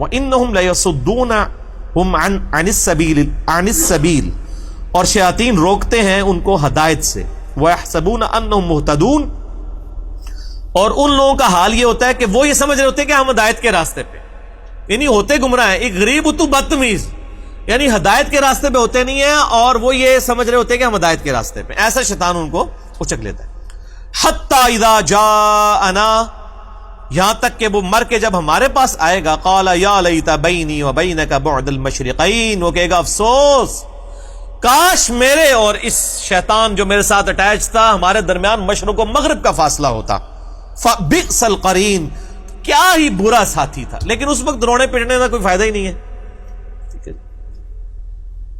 وَإِنَّهُمْ لَيَصُدُّونَهُمْ عَنِ السَّبِيلِ اور شیاطین روکتے ہیں ان کو ہدایت سے. وَيَحْسَبُونَ أَنَّهُمْ مُهْتَدُونَ اور ان لوگوں کا حال یہ ہوتا ہے کہ وہ یہ سمجھ رہے ہوتے ہیں کہ ہم ہدایت کے راستے پہ، یعنی ہوتے گمراہ ہیں. ایک غریب تو بدتمیز، یعنی ہدایت کے راستے پہ ہوتے نہیں ہیں اور وہ یہ سمجھ رہے ہوتے ہیں کہ ہم ہدایت کے راستے پہ. ایسا شیطان ان کو اچک لیتا ہے. حتی اذا جاءنا یہاں تک کہ وہ مر کے جب ہمارے پاس آئے گا، قال یا لیت بینی و بینک بعد المشرقین، وہ کہے گا افسوس کاش میرے اور اس شیطان جو میرے ساتھ اٹیچ تھا ہمارے درمیان مشرق و مغرب کا فاصلہ ہوتا. فبئس القرین، کیا ہی برا ساتھی تھا. لیکن اس وقت رونے پٹنے کا کوئی فائدہ ہی نہیں ہے.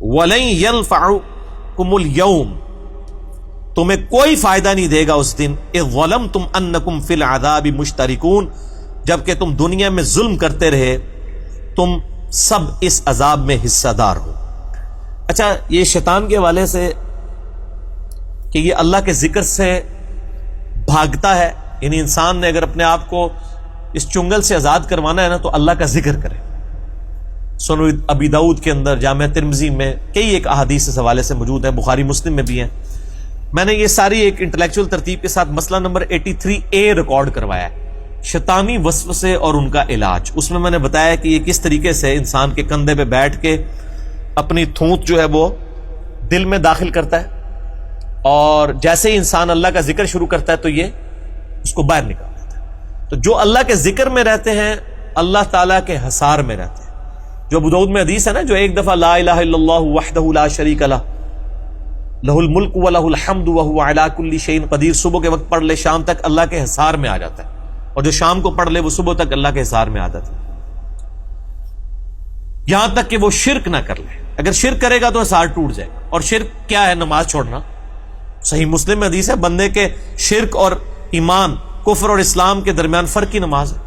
وَلَن يَنفَعُكُمُ الْيَوْمَ، تمہیں کوئی فائدہ نہیں دے گا اس دن. اِذ ظَلَمْتُمْ أَنَّكُمْ فِي الْعَذَابِ مُشْتَرِكُونَ، جبکہ تم دنیا میں ظلم کرتے رہے، تم سب اس عذاب میں حصہ دار ہو. اچھا، یہ شیطان کے حوالے سے کہ یہ اللہ کے ذکر سے بھاگتا ہے، یعنی انسان نے اگر اپنے آپ کو اس چنگل سے آزاد کروانا ہے نا تو اللہ کا ذکر کرے. سنن ابی داؤد کے اندر، جامع ترمذی میں کئی ایک احادیث اس حوالے سے موجود ہے، بخاری مسلم میں بھی ہیں. میں نے یہ ساری ایک انٹلیکچوئل ترتیب کے ساتھ مسئلہ نمبر 83A ریکارڈ کروایا ہے، شیطانی وسوسے اور ان کا علاج. اس میں نے بتایا کہ یہ کس طریقے سے انسان کے کندھے پہ بیٹھ کے اپنی تھوت جو ہے وہ دل میں داخل کرتا ہے، اور جیسے ہی انسان اللہ کا ذکر شروع کرتا ہے تو یہ اس کو باہر نکال دیتا ہے. تو جو اللہ کے ذکر میں رہتے ہیں اللہ تعالیٰ کے حصار میں رہتے ہیں. جو ابو داؤد میں حدیث ہے نا، جو ایک دفعہ لا الہ الا اللہ وحدہ لا شریک لہ لہ الملک ولہ الحمد وہو علی کل شیء قدیر، صبح کے وقت پڑھ لے شام تک اللہ کے حصار میں آ جاتا ہے، اور جو شام کو پڑھ لے وہ صبح تک اللہ کے حصار میں آ جاتا ہے، یہاں تک کہ وہ شرک نہ کر لے. اگر شرک کرے گا تو حصار ٹوٹ جائے گا. اور شرک کیا ہے؟ نماز چھوڑنا. صحیح مسلم میں حدیث ہے، بندے کے شرک اور ایمان، کفر اور اسلام کے درمیان فرق کی نماز ہے.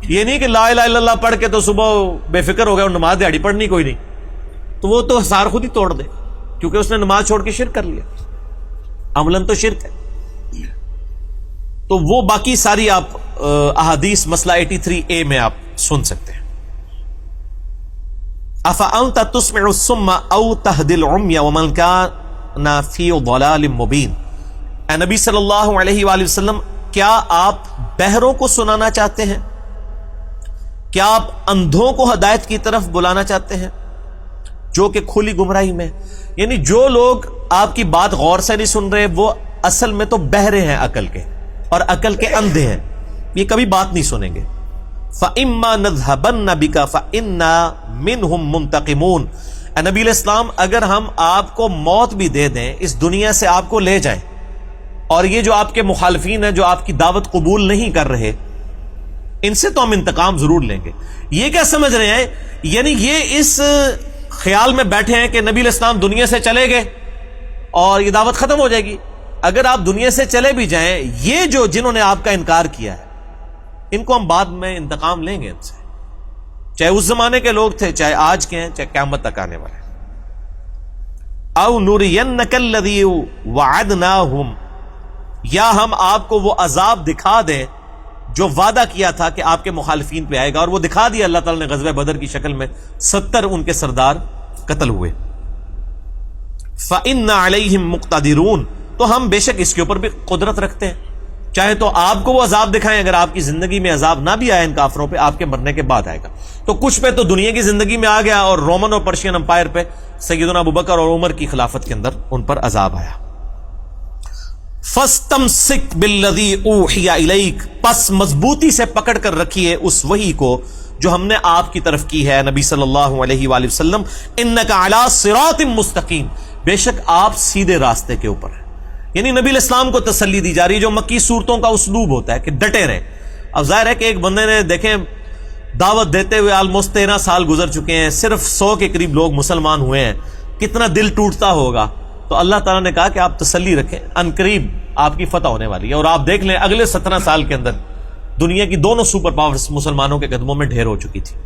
یہ نہیں کہ لا الہ الا اللہ پڑھ کے تو صبح بے فکر ہو گیا اور نماز دیہڑی پڑھنی کوئی نہیں، تو وہ تو حصار خود ہی توڑ دے، کیونکہ اس نے نماز چھوڑ کے شرک کر لیا. عملاً تو شرک ہے. تو وہ باقی ساری آپ احادیث مسئلہ 83A میں آپ سن سکتے ہیں. أَفَأَنْتَ تُسْمِعُ الصُّمَّ أَوْ تَهْدِي الْعُمْيَ وَمَنْ كَانَ فِي ضَلَالٍ مُبِينٍ. اے نبی صلی اللہ علیہ وآلہ وسلم، کیا آپ بہروں کو سنانا چاہتے ہیں؟ کیا آپ اندھوں کو ہدایت کی طرف بلانا چاہتے ہیں جو کہ کھلی گمراہی میں؟ یعنی جو لوگ آپ کی بات غور سے نہیں سن رہے وہ اصل میں تو بہرے ہیں عقل کے، اور عقل کے اندھے ہیں، یہ کبھی بات نہیں سنیں گے. فَإِمَّا نَذْهَبَنَّ بِكَ فَإِنَّا مِنْهُمْ مُنْتَقِمُونَ. اے نبی علیہ السلام، اگر ہم آپ کو موت بھی دے دیں، اس دنیا سے آپ کو لے جائیں، اور یہ جو آپ کے مخالفین ہیں جو آپ کی دعوت قبول نہیں کر رہے، ان سے تو ہم انتقام ضرور لیں گے. یہ کیا سمجھ رہے ہیں؟ یعنی یہ اس خیال میں بیٹھے ہیں کہ نبی علیہ السلام دنیا سے چلے گئے اور یہ دعوت ختم ہو جائے گی. اگر آپ دنیا سے چلے بھی جائیں، یہ جو جنہوں نے آپ کا انکار کیا ہے ان کو ہم بعد میں انتقام لیں گے ان سے، چاہے اس زمانے کے لوگ تھے، چاہے آج کے ہیں، چاہے قیامت تک آنے والے. او نُرِيَنَّكَ الَّذِي وَعَدْنَاهُمْ، یا ہم آپ کو وہ عذاب دکھا دیں جو وعدہ کیا تھا کہ آپ کے مخالفین پہ آئے گا، اور وہ دکھا دیا اللہ تعالیٰ نے غزوہ بدر کی شکل میں. 70 ان کے سردار قتل ہوئے. فَإِنَّ عَلَيْهِمْ مُقْتَدِرُونَ، تو ہم بے شک اس کے اوپر بھی قدرت رکھتے ہیں، چاہے تو آپ کو وہ عذاب دکھائیں، اگر آپ کی زندگی میں عذاب نہ بھی آیا ان کافروں پہ، آپ کے مرنے کے بعد آئے گا. تو کچھ پہ تو دنیا کی زندگی میں آ گیا، اور رومن اور پرشین امپائر پہ سیدنا ابوبکر اور عمر کی خلافت کے اندر ان پر عذاب آیا. فَاسْتَمْسِكْ بِالَّذِي أُوحِيَ إِلَيْكَ، پس مضبوطی سے پکڑ کر رکھیے اس وحی کو جو ہم نے آپ کی طرف کی ہے نبی صلی اللہ علیہ وآلہ وسلم. إِنَّكَ عَلَى صِرَاطٍ مُسْتَقِيمٍ، بے شک آپ سیدھے راستے کے اوپر ہیں. یعنی نبی علیہ السلام کو تسلی دی جا رہی ہے، جو مکی صورتوں کا اسلوب ہوتا ہے کہ ڈٹے رہیں. اب ظاہر ہے کہ ایک بندے نے دیکھیں دعوت دیتے ہوئے آلموسٹ 13 سال گزر چکے ہیں، صرف 100 کے قریب لوگ مسلمان ہوئے ہیں، کتنا دل ٹوٹتا ہوگا. تو اللہ تعالیٰ نے کہا کہ آپ تسلی رکھیں، عنقریب آپ کی فتح ہونے والی ہے. اور آپ دیکھ لیں اگلے 17 سال کے اندر دنیا کی دونوں سپر پاورز مسلمانوں کے قدموں میں ڈھیر ہو چکی تھی.